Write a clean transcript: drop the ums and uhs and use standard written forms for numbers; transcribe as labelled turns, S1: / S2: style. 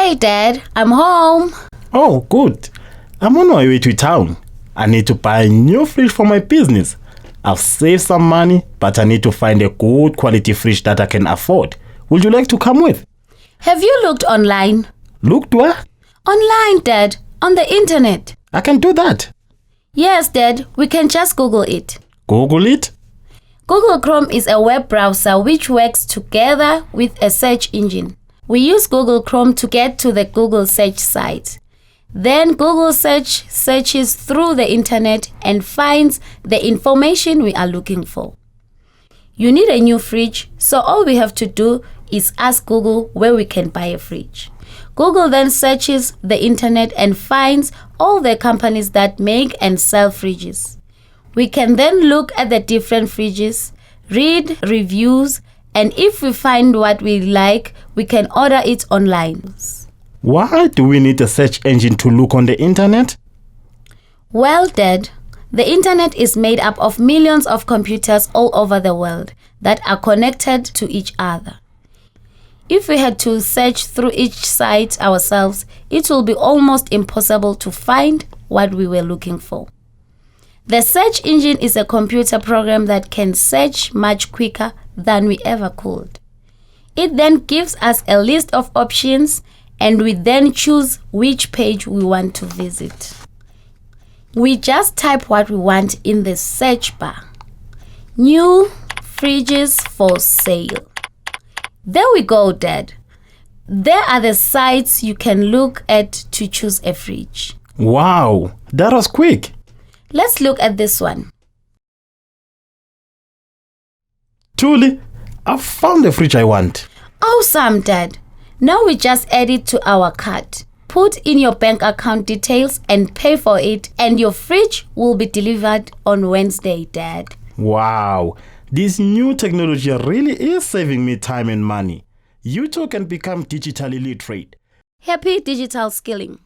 S1: Hey, Dad, I'm home.
S2: Oh, good. I'm on my way to town. I need to buy a new fridge for my business. I've saved some money, but I need to find a good quality fridge that I can afford. Would you like to come with?
S1: Have you looked online?
S2: Looked where?
S1: Online, Dad. On the internet.
S2: I can do that.
S1: Yes, Dad. We can just Google it.
S2: Google it?
S1: Google Chrome is a web browser which works together with a search engine. We use Google Chrome to get to the Google search site. Then Google searches through the internet and finds the information we are looking for. You need a new fridge, so all we have to do is ask Google where we can buy a fridge. Google then searches the internet and finds all the companies that make and sell fridges. We can then look at the different fridges, read reviews, and if we find what we like, we can order it online.
S2: Why do we need a search engine to look on the internet?
S1: Well, Dad, the internet is made up of millions of computers all over the world that are connected to each other. If we had to search through each site ourselves, it will be almost impossible to find what we were looking for. The search engine is a computer program that can search much quicker than we ever could. It then gives us a list of options and we then choose which page we want to visit. We just type what we want in the search bar. New fridges for sale. There we go, Dad. There are the sites you can look at to choose a fridge.
S2: Wow, that was quick.
S1: Let's look at this one.
S2: Thuli, I've found the fridge I want.
S1: Awesome, Dad. Now we just add it to our cart. Put in your bank account details and pay for it, and your fridge will be delivered on Wednesday, Dad.
S2: Wow, this new technology really is saving me time and money. You too can become digitally literate.
S1: Happy digital skilling.